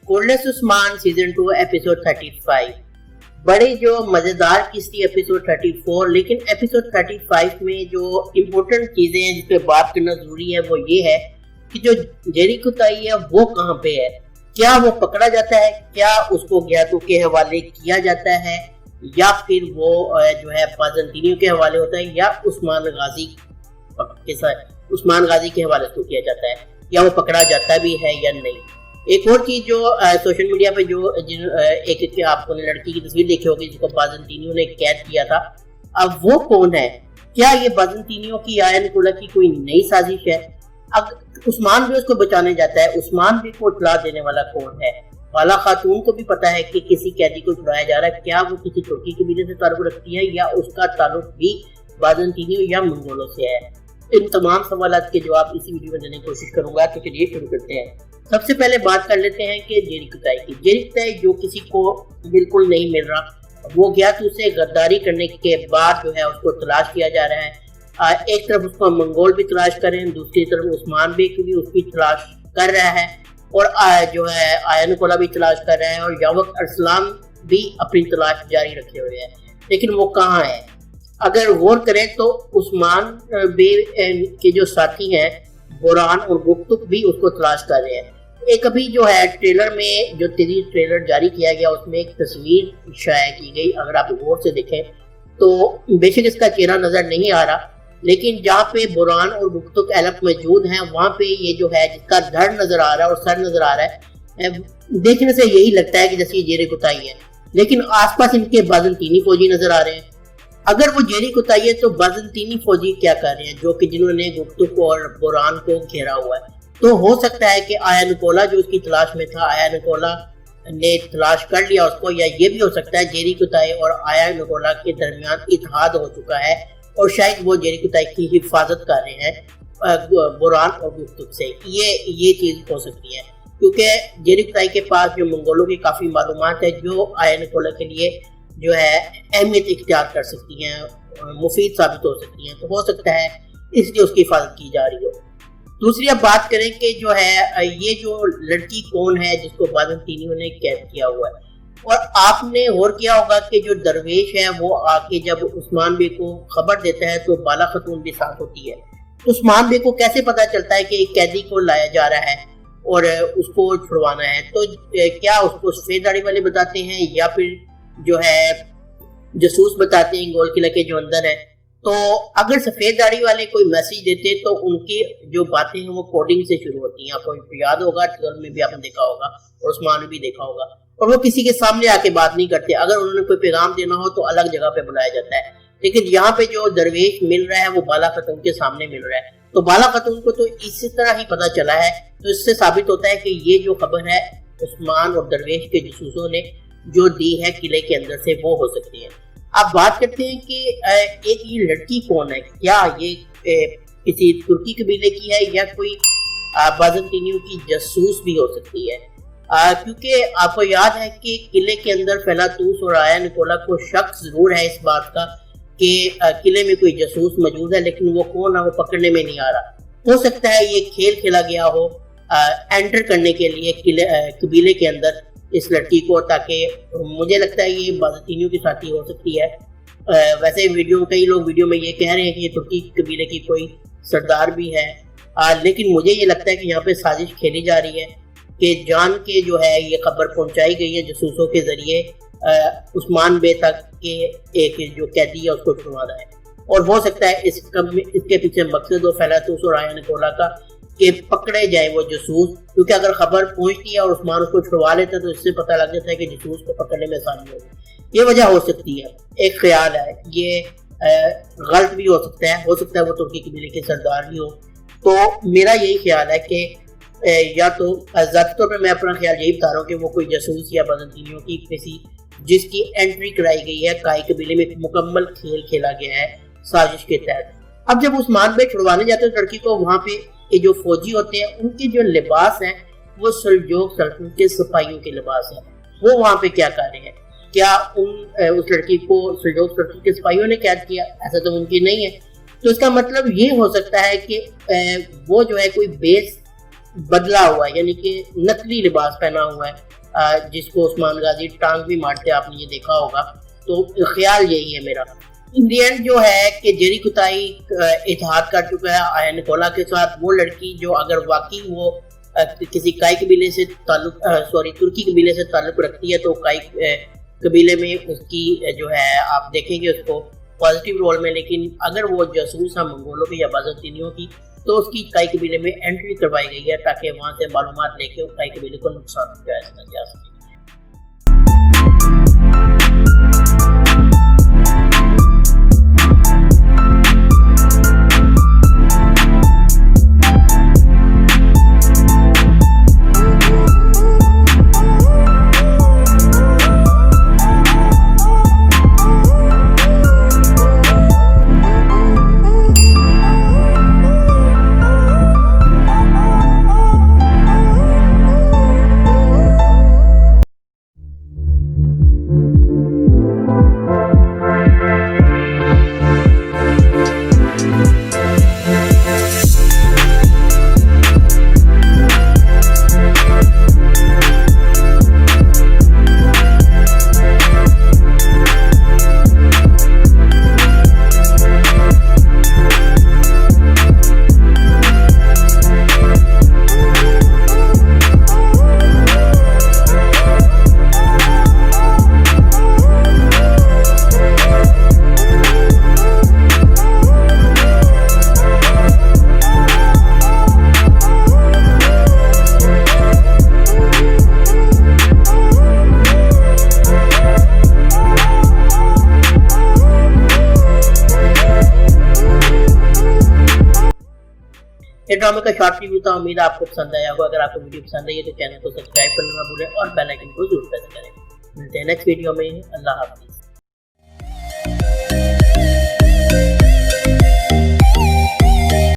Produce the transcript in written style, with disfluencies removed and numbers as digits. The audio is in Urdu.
kuruluş عثمان سیزن 2 ایپیسوڈ 35 بڑے جو مزیدار قصہ تھی ایپیسوڈ 34، لیکن ایپیسوڈ 35 میں جو امپورٹنٹ چیزیں ہیں جس پہ بات کرنا ضروری ہے وہ یہ ہے کہ جو جیری کتائی ہے وہ کہاں پہ ہے، کیا وہ پکڑا جاتا ہے، کیا اس کو گیاتوں کے حوالے کیا جاتا ہے، یا پھر وہ جو ہے بازنطینیوں کے حوالے ہوتا ہے، یا عثمان غازی کے حوالے سے کیا جاتا ہے، یا وہ پکڑا جاتا بھی ہے یا نہیں۔ ایک اور چیز جو سوشل میڈیا پہ جو ایک آپ کو لڑکی کی تصویر دیکھی ہوگی جس کو بازنطینیوں نے قید کیا تھا، اب وہ کون ہے؟ کیا یہ بازنطینیوں کی یا نکولا کی کوئی نئی سازش ہے؟ عثمان بھی اس کو بچانے جاتا ہے، عثمان بھی کو اطلاع دینے والا کون ہے؟ بالا خاتون کو بھی پتا ہے کہ کسی قیدی کو چھڑایا جا رہا ہے، کیا وہ کسی ترکی قبیلے سے تعلق رکھتی ہے یا اس کا تعلق بھی بازنطینیوں یا منگولوں سے ہے؟ ان تمام سوالات کے جواب اسی ویڈیو میں دینے کی کوشش کروں گا، تو چلیے شروع کرتے ہیں۔ سب سے پہلے بات کر لیتے ہیں کہ جیری کتائی کی۔ جیری کتائی جو کسی کو بالکل نہیں مل رہا، وہ گیا تو اسے غداری کرنے کے بعد جو ہے اس کو تلاش کیا جا رہا ہے۔ ایک طرف اس کو منگول بھی تلاش کر رہے ہیں، دوسری طرف عثمان بھی اس کی تلاش کر رہا ہے، اور جو ہے آیا نکولا بھی تلاش کر رہے ہیں، اور یاوک ارسلان بھی اپنی تلاش جاری رکھے ہوئے ہیں، لیکن وہ کہاں ہے؟ اگر غور کریں تو عثمان بے کے جو ساتھی ہیں بوران اور گفتگ بھی اس کو تلاش کر رہے ہیں۔ ایک ابھی جو ہے ٹریلر میں جو ٹریلر جاری کیا گیا اس میں ایک تصویر شائع کی گئی، اگر آپ غور سے دیکھیں تو بے شک اس کا چہرہ نظر نہیں آ رہا، لیکن جہاں پہ بوران اور گفتگ ایلف موجود ہیں وہاں پہ یہ جو ہے جس کا دھڑ نظر آ رہا ہے اور سر نظر آ رہا ہے، دیکھنے سے یہی لگتا ہے کہ جیسے یہ جیری کتائی ہے، لیکن آس پاس ان کے بازنطینی فوجی نظر آ رہے ہیں۔ اگر وہ جیری کتائی ہے تو بازنطینی فوجی کیا کر رہے ہیں جو کہ جنہوں نے گفتگ اور بوران کو گھیرا ہوا ہے؟ تو ہو سکتا ہے کہ آیا نکولا جو اس کی تلاش میں تھا، آیا نکولا نے تلاش کر لیا اس کو، یا یہ بھی ہو سکتا ہے جیری کتائی اور آیا نکولا کے درمیان اتحاد ہو چکا ہے اور شاید وہ جیری کتائی کی حفاظت کر رہے ہیں بوران اور گفتگ سے۔ یہ چیز ہو سکتی ہے کیونکہ جیری کتائی کے پاس جو منگولوں کی کافی معلومات ہے جو آیا نکولا کے لیے جو ہے اہمیت اختیار کر سکتی ہیں، مفید ثابت ہو سکتی ہیں، تو ہو سکتا ہے اس لیے اس کی حفاظت کی جا رہی ہو۔ دوسری اب بات کریں کہ جو ہے یہ جو لڑکی کون ہے جس کو بازنطینیوں نے قید کیا ہوا ہے، اور آپ نے غور کیا ہوگا کہ جو درویش ہے وہ آ کے جب عثمان بے کو خبر دیتا ہے تو بالا خاتون بھی ساتھ ہوتی ہے۔ عثمان بے کو کیسے پتا چلتا ہے کہ ایک قیدی کو لایا جا رہا ہے اور اس کو چھڑوانا ہے؟ تو کیا اس کو سفید داڑھی والے بتاتے ہیں یا پھر جو ہے جاسوس بتاتے ہیں گول قلعہ کے جو اندر ہے؟ تو اگر سفید داڑھی والے کوئی میسج دیتے تو ان کی جو باتیں ہیں وہ کوڈنگ سے شروع ہوتی ہیں۔ آپ کو یاد ہوگا ٹریلر میں بھی آپ نے دیکھا ہوگا اور عثمان نے بھی دیکھا ہوگا، اور وہ کسی کے سامنے آ کے بات نہیں کرتے، اگر انہوں نے کوئی پیغام دینا ہو تو الگ جگہ پہ بلایا جاتا ہے، لیکن یہاں پہ جو درویش مل رہا ہے وہ بالا خاتون کے سامنے مل رہا ہے، تو بالا خاتون کو تو اسی طرح ہی پتہ چلا ہے، تو اس سے ثابت ہوتا ہے کہ یہ جو خبر ہے عثمان اور درویش کے جاسوسوں نے جو دی ہے قلعے کے اندر سے وہ ہو سکتی ہے۔ اب بات کرتے ہیں کہ ایک یہ لڑکی کون ہے، کیا یہ کسی ترکی قبیلے کی ہے یا کوئی بازنطینیوں کی جاسوس بھی ہو سکتی ہے؟ کیونکہ آپ کو یاد ہے کہ قلعے کے اندر فیلاتوس اور آیا نکولا کو شک ضرور ہے اس بات کا کہ قلعے میں کوئی جاسوس موجود ہے، لیکن وہ کون ہے وہ پکڑنے میں نہیں آ رہا۔ ہو سکتا ہے یہ کھیل کھیلا گیا ہو انٹر کرنے کے لیے قبیلے کے اندر اس لڑکی کو، تاکہ مجھے لگتا ہے یہ بازنطینیوں کی ساتھی ہو سکتی ہے۔ ویسے کئی لوگ ویڈیو میں یہ کہہ رہے ہیں کہ یہ ترکی قبیلے کی کوئی سردار بھی ہے، لیکن مجھے یہ لگتا ہے کہ یہاں پہ سازش کھیلی جا رہی ہے کہ جان کے جو ہے یہ خبر پہنچائی گئی ہے جاسوسوں کے ذریعے عثمان بے تک کہ ایک جو قیدی ہے اس کو چھڑوانا ہے، اور ہو سکتا ہے اس کے پیچھے مقصد ہو فیلاتوس اور آیا نکولا کا کہ پکڑے جائیں وہ جاسوس، کیونکہ اگر خبر پہنچتی ہے اور عثمان اس کو چھڑوا لیتا ہے تو اس سے پتہ لگ جاتا ہے کہ جاسوس کو پکڑنے میں آسانی ہوگی۔ یہ وجہ ہو سکتی ہے، ایک خیال ہے، یہ غلط بھی ہو سکتا ہے وہ ترکی قبیلے کے سردار بھی ہو۔ تو میرا یہی خیال ہے کہ یا تو ذاتی طور پر میں اپنا خیال یہی بتا رہا ہوں کہ وہ کوئی جاسوس یا بازنطینیوں کی کسی جس کی انٹری کرائی گئی ہے کائی قبیلے میں، مکمل کھیل کھیلا گیا ہے سازش کے تحت۔ اب جب عثمان بے چھڑوانے جاتے ہیں لڑکی کو، وہاں پہ یہ جو فوجی ہوتے ہیں ان کے جو لباس ہیں وہ سلجوق سلطنت کے سپاہیوں کے لباس ہیں، وہ وہاں پہ کیا کر رہے ہیں؟ کیا اس لڑکی کو سلجوق سلطنت کے سپاہیوں نے قید کیا؟ ایسا تو ممکن نہیں ہے۔ تو اس کا مطلب یہ ہو سکتا ہے کہ وہ جو ہے کوئی بیس بدلا ہوا ہے، یعنی کہ نقلی لباس پہنا ہوا ہے، جس کو عثمان غازی ٹانگ بھی مارتے، آپ نے یہ دیکھا ہوگا. تو خیال یہی ہے میرا. ان دی اینڈ جو ہے کہ جیری کتائی اتحاد کر چکا ہے آئین کولا کے ساتھ. وہ لڑکی جو اگر واقعی وہ کسی کائی قبیلے سے تعلق ترکی قبیلے سے تعلق رکھتی ہے، تو کائی قبیلے میں اس کی جو ہے آپ دیکھیں گے اس کو پازیٹیو رول میں. لیکن اگر وہ جاسوس ہے منگولوں کی یا بازنطینیوں کی، تو اس کی کائی قبیلے میں انٹری کروائی گئی ہے تاکہ وہاں سے معلومات لے کے کائی قبیلے کو نقصان پہنچایا جا سکے. یہ ڈرامے کا شارٹ ریویو تھا. امید آپ کو پسند آیا ہوگا. اگر آپ کو ویڈیو پسند آئی ہے تو چینل کو سبسکرائب کرنا نہ بھولیں اور بیل آئکن کو ضرور پریس کریں. ملتے ہیں نیکسٹ ویڈیو میں. اللہ حافظ.